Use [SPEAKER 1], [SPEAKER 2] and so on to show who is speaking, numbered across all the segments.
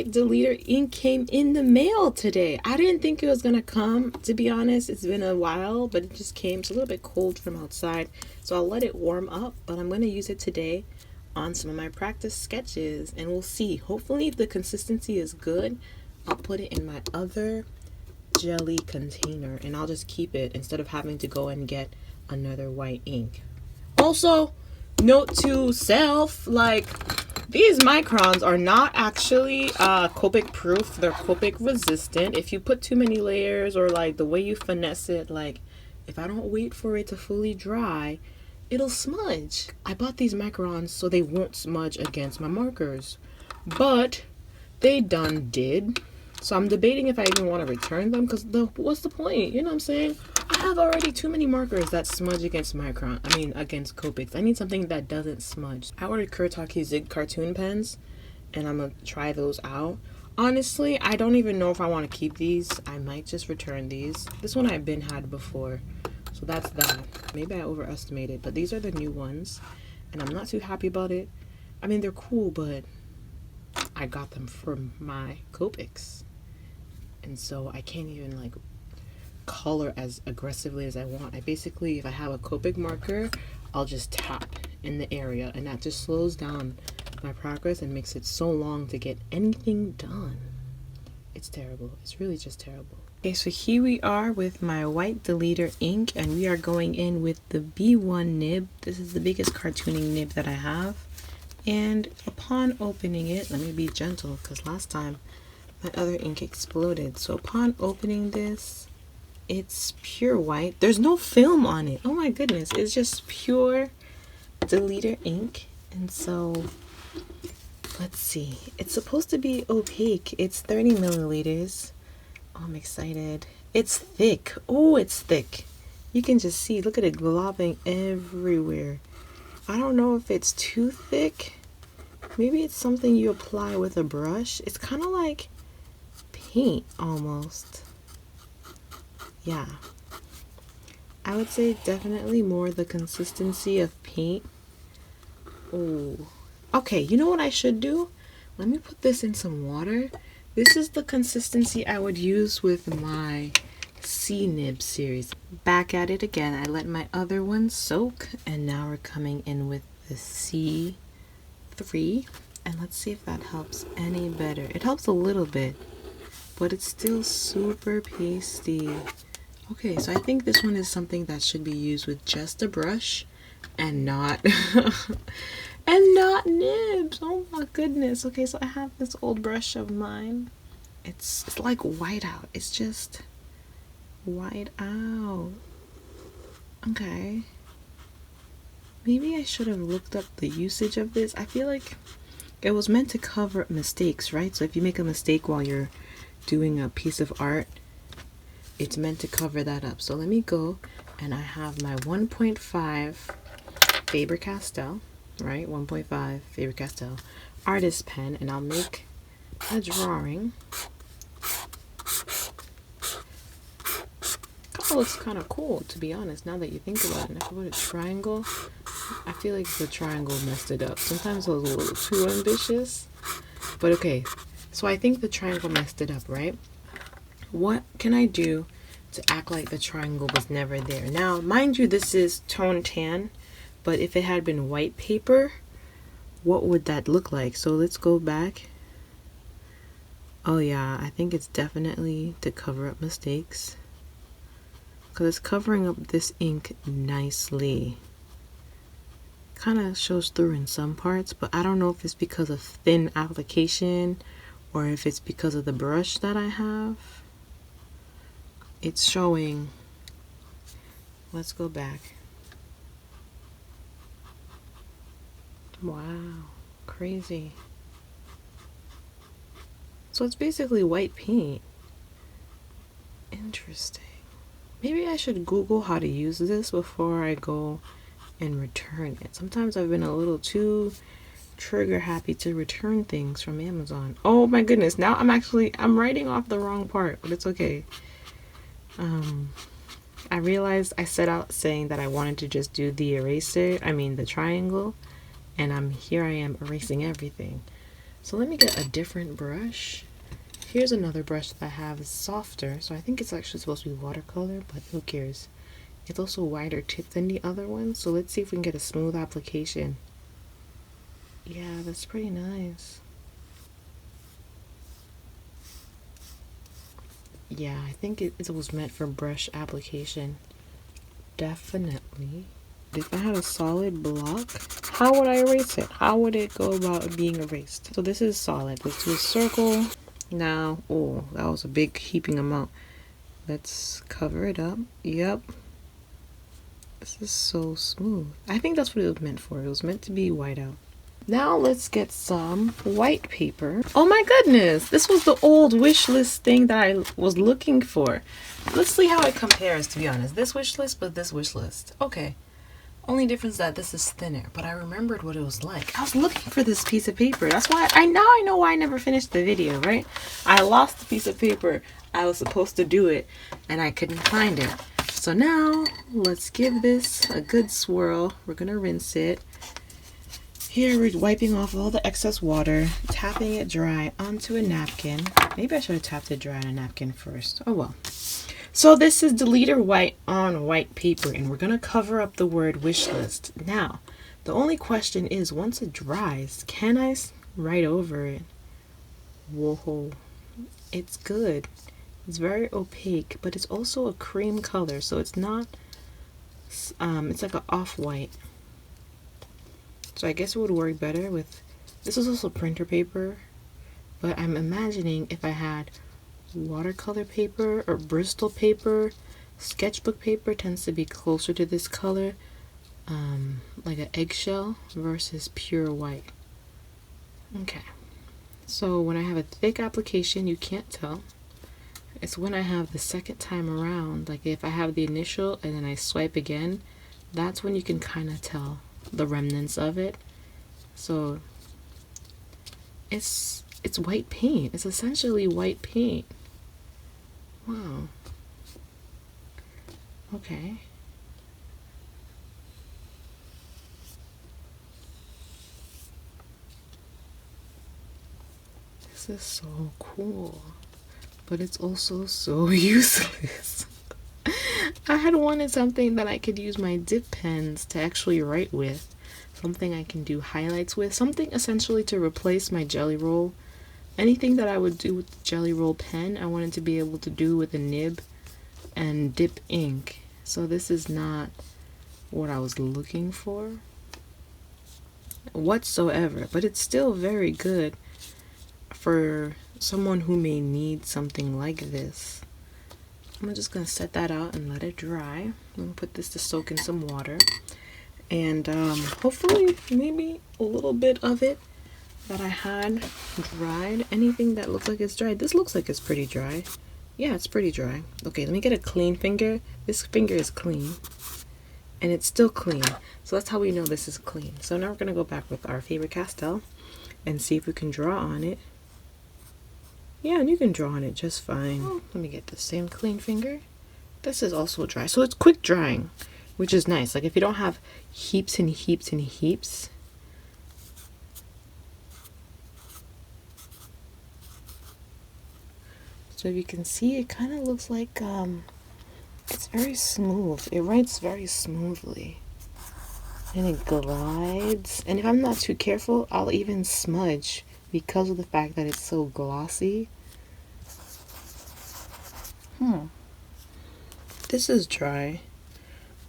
[SPEAKER 1] white deleter ink came in the mail today. I didn't think it was gonna come, to be honest. It's been a while, but it just came. It's a little bit cold from outside, so I'll let it warm up, but I'm gonna use it today on some of my practice sketches, and we'll see. Hopefully if the consistency is good, I'll put it in my other jelly container and I'll just keep it instead of having to go and get another white ink. Also, note to self, like, these microns are not actually Copic proof. They're Copic resistant. If you put too many layers, or like the way you finesse it, like if I don't wait for it to fully dry, it'll smudge. I bought these microns so they won't smudge against my markers, but they done did. So I'm debating if I even want to return them, because what's the point? You know what I'm saying? I have already too many markers that smudge against against Copics. I need something that doesn't smudge. I ordered Kuretake Zig cartoon pens, and I'm gonna try those out. Honestly, I don't even know if I want to keep these. I might just return these. This one I've been had before, so that's that. Maybe I overestimated, but these are the new ones, and I'm not too happy about it. I mean, they're cool, but I got them from my Copics, and so I can't even like color as aggressively as I want. I basically, if I have a Copic marker, I'll just tap in the area, and that just slows down my progress and makes it so long to get anything done. It's terrible. It's really just terrible. Okay, so here we are with my white deleter ink, and we are going in with the B1 nib. This is the biggest cartooning nib that I have, and upon opening it, let me be gentle because last time my other ink exploded. So upon opening this, it's pure white. There's no film on it. Oh my goodness, it's just pure deleter ink. And so let's see, it's supposed to be opaque. It's 30 milliliters. Oh, I'm excited. It's thick. Oh, it's thick. You can just see, look at it globbing everywhere. I don't know if it's too thick. Maybe it's something you apply with a brush. It's kind of like paint almost. Yeah, I would say definitely more the consistency of paint. Oh, okay, you know what I should do? Let me put this in some water. This is the consistency I would use with my C nib series. Back at it again. I let my other one soak, and now we're coming in with the C3, and let's see if that helps any better. It helps a little bit, but it's still super pasty. Okay, so I think this one is something that should be used with just a brush and not and not nibs. Oh my goodness. Okay, so I have this old brush of mine. It's like white out. It's just white out. Okay. Maybe I should have looked up the usage of this. I feel like it was meant to cover mistakes, right? So if you make a mistake while you're doing a piece of art, it's meant to cover that up. So let me go, and I have my 1.5 Faber-Castell, right? 1.5 Faber-Castell artist pen, and I'll make a drawing. Kind of looks kind of cool, to be honest, now that you think about it. If I put a triangle, I feel like the triangle messed it up. Sometimes I was a little too ambitious, but okay. So I think the triangle messed it up, right? What can I do to act like the triangle was never there? Now, mind you, this is tone tan, but if it had been white paper, what would that look like? So let's go back. Oh yeah, I think it's definitely to cover up mistakes, because it's covering up this ink nicely. Kind of shows through in some parts, but I don't know if it's because of thin application or if it's because of the brush that I have. It's showing. Let's go back. Wow, crazy. So it's basically white paint. Interesting. Maybe I should Google how to use this before I go and return it. Sometimes I've been a little too trigger happy to return things from Amazon. Oh my goodness, now I'm writing off the wrong part, but it's okay. I realized I set out saying that I wanted to just do the eraser, the triangle, and here I am erasing everything. So let me get a different brush. Here's another brush that I have. It's softer, so I think it's actually supposed to be watercolor, but who cares? It's also wider tip than the other one, so let's see if we can get a smooth application. Yeah, that's pretty nice. Yeah, I think it was meant for brush application. Definitely. If I had a solid block, how would I erase it? How would it go about being erased? So this is solid. Let's do a circle. Now, oh, that was a big heaping amount. Let's cover it up. Yep. This is so smooth. I think that's what it was meant for. It was meant to be white out. Now let's get some white paper. Oh my goodness, this was the old wish list thing that I was looking for. Let's see how it compares, to be honest. This wish list, but this wish list. Okay. Only difference that this is thinner, but I remembered what it was like. I was looking for this piece of paper. That's why I know why I never finished the video, right? I lost the piece of paper. I was supposed to do it and I couldn't find it. So now let's give this a good swirl. We're gonna rinse it. Here we're wiping off all the excess water, tapping it dry onto a napkin. Maybe I should have tapped it dry on a napkin first. Oh well. So this is Deleter White on white paper, and we're going to cover up the word wish list. Now, the only question is, once it dries, can I write over it? Whoa, it's good. It's very opaque, but it's also a cream color, so it's not, it's like an off-white. So I guess it would work better with, this is also printer paper, but I'm imagining if I had watercolor paper or Bristol paper. Sketchbook paper tends to be closer to this color, like an eggshell versus pure white. Okay, so when I have a thick application, you can't tell. It's when I have the second time around, like if I have the initial and then I swipe again, that's when you can kind of tell the remnants of it. So it's white paint. It's essentially white paint. Wow. Okay. This is so cool, but it's also so useless. I had wanted something that I could use my dip pens to actually write with, something I can do highlights with, something essentially to replace my Jelly Roll. Anything that I would do with the Jelly Roll pen, I wanted to be able to do with a nib and dip ink. So this is not what I was looking for whatsoever, but it's still very good for someone who may need something like this. I'm just going to set that out and let it dry. I'm going to put this to soak in some water. And hopefully maybe a little bit of it that I had dried. Anything that looks like it's dried. This looks like it's pretty dry. Yeah, it's pretty dry. Okay, let me get a clean finger. This finger is clean. And it's still clean. So that's how we know this is clean. So now we're going to go back with our Faber-Castell and see if we can draw on it. Yeah, and you can draw on it just fine. Let me get the same clean finger. This is also dry. So it's quick drying, which is nice. Like if you don't have heaps and heaps and heaps, so you can see, it kind of looks like it's very smooth. It writes very smoothly. And it glides. And if I'm not too careful, I'll even smudge because of the fact that it's so glossy. This is dry.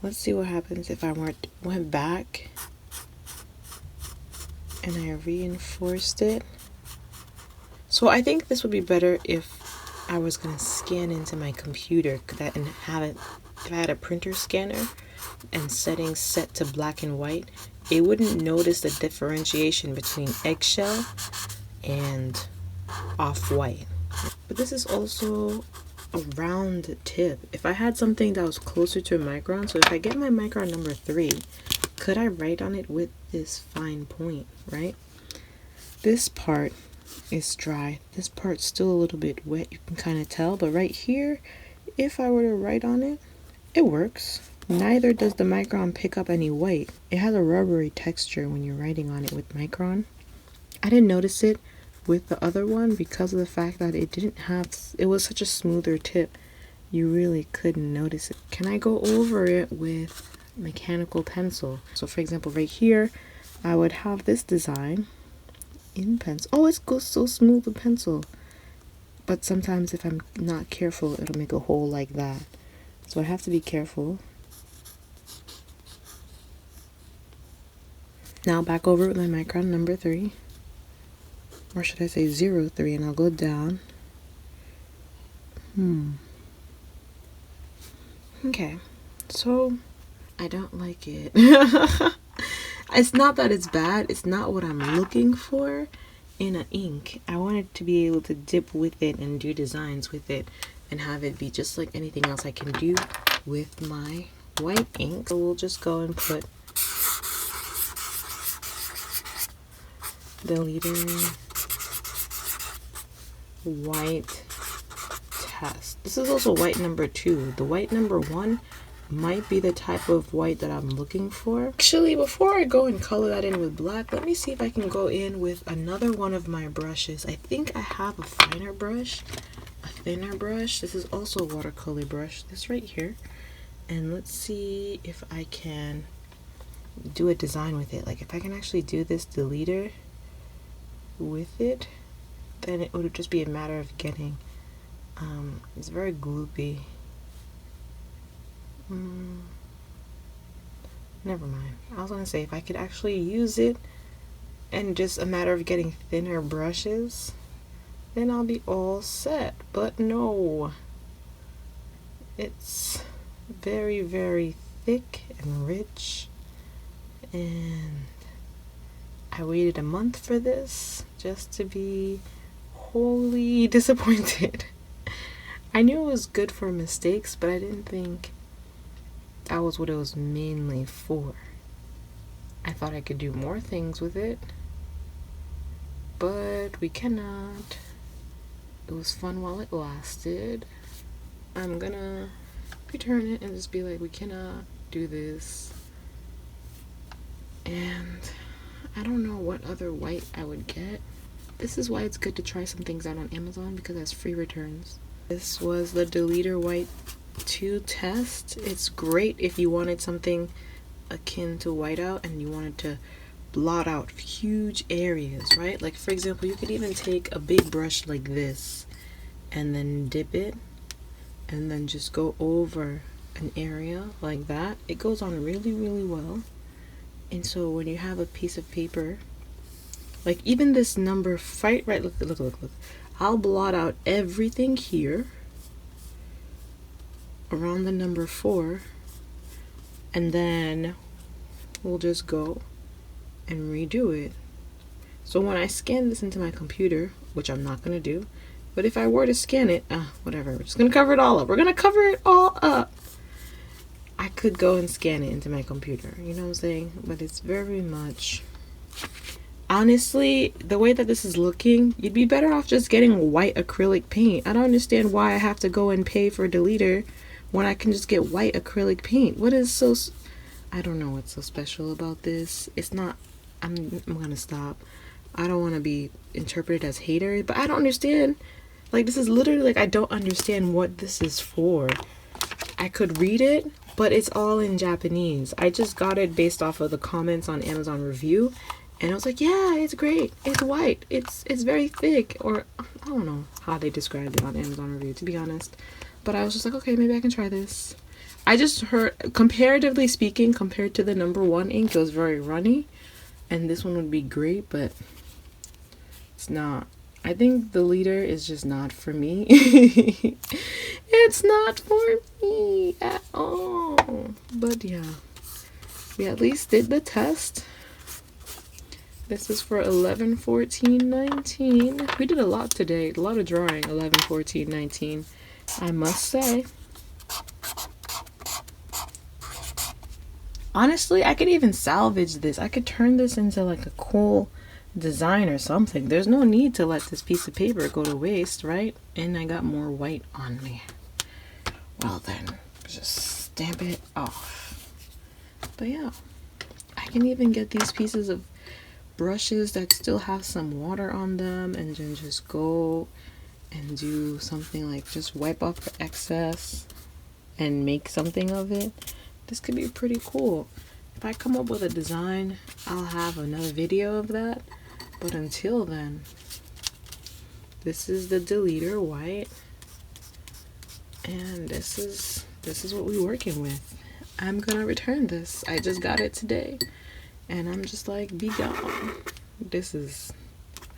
[SPEAKER 1] Let's see what happens if I went back and I reinforced it. So I think this would be better if I was gonna scan into my computer and have it, if I had a printer scanner and settings set to black and white, it wouldn't notice the differentiation between eggshell and off-white. But this is also a round tip. If I had something that was closer to a micron, so if I get my micron number 3, could I write on it with this fine point, right? This part is dry. This part's still a little bit wet, you can kind of tell, but right here, if I were to write on it, it works. Neither does the micron pick up any white. It has a rubbery texture when you're writing on it with micron. I didn't notice it with the other one because of the fact that it was such a smoother tip. You really couldn't notice it. Can I go over it with mechanical pencil? So for example, right here, I would have this design in pencil. Oh, it goes so smooth with pencil. But sometimes if I'm not careful, it'll make a hole like that. So I have to be careful. Now back over with my micron number 3. Or should I say 03, and I'll go down. Okay, so I don't like it. It's not that it's bad, it's not what I'm looking for in an ink. I wanted to be able to dip with it and do designs with it and have it be just like anything else I can do with my white ink. So we'll just go and put the leader white test. This is also white number 2. The white number 1 might be the type of white that I'm looking for. Actually, before I go and color that in with black, let me see if I can go in with another one of my brushes. I think I have a finer brush, a thinner brush. This is also a watercolor brush, this right here. And let's see if I can do a design with it. Like if I can actually do this deleter with it, then it would just be a matter of getting, it's very gloopy. Never mind. I was gonna say if I could actually use it and just a matter of getting thinner brushes, then I'll be all set. But no, it's very, very thick and rich, and I waited a month for this just to be wholly disappointed. I knew it was good for mistakes, but I didn't think that was what it was mainly for. I thought I could do more things with it, but we cannot. It was fun while it lasted. I'm gonna return it and just be like, we cannot do this. And I don't know what other white I would get. This is why it's good to try some things out on Amazon, because it has free returns. This was the Deleter White 2 test. It's great if you wanted something akin to whiteout and you wanted to blot out huge areas, right? Like for example, you could even take a big brush like this and then dip it and then just go over an area like that. It goes on really, really well. And so when you have a piece of paper, like even this number 5, right? Look. I'll blot out everything here around the number 4, and then we'll just go and redo it. So when I scan this into my computer, which I'm not gonna do, but if I were to scan it, whatever, we're just gonna cover it all up. We're gonna cover it all up. I could go and scan it into my computer, you know what I'm saying? But it's very much, honestly, the way that this is looking, you'd be better off just getting white acrylic paint. I don't understand why I have to go and pay for Deleter when I can just get white acrylic paint. What is so, I don't know what's so special about this. It's not, I'm gonna stop. I don't want to be interpreted as hater, but I don't understand. Like, this is literally like, I don't understand what this is for. I could read it, but it's all in Japanese. I just got it based off of the comments on Amazon review, and I was like, yeah, it's great. It's white. It's very thick, or I don't know how they described it on Amazon review, to be honest. But I was just like, okay, maybe I can try this. I just heard, comparatively speaking, compared to the number 1 ink, it was very runny, and this one would be great, but it's not. I think the leader is just not for me. It's not for me at all. But yeah, we at least did the test. This is for 11, 14, 19. We did a lot today, a lot of drawing. 11, 14, 19, I must say. Honestly, I could even salvage this. I could turn this into like a cool design or something. There's no need to let this piece of paper go to waste, right? And I got more white on me. Well then, just stamp it off. But yeah, I can even get these pieces of brushes that still have some water on them and then just go and do something like just wipe off the excess and make something of it, this could be pretty cool. If I come up with a design, I'll have another video of that. But until then, this is the deleter white, and this is what we're working with. I'm gonna return this. I just got it today, and I'm just like, be gone.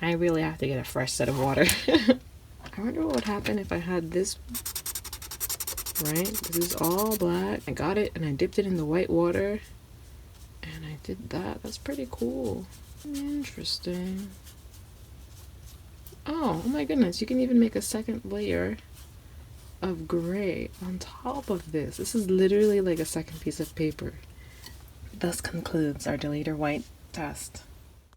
[SPEAKER 1] I really have to get a fresh set of water. I wonder what would happen if I had this, right? This is all black. I got it and I dipped it in the white water and I did that. That's pretty cool. Interesting. Oh my goodness, you can even make a second layer of gray on top of this. This is literally like a second piece of paper. Thus concludes our deleter white test.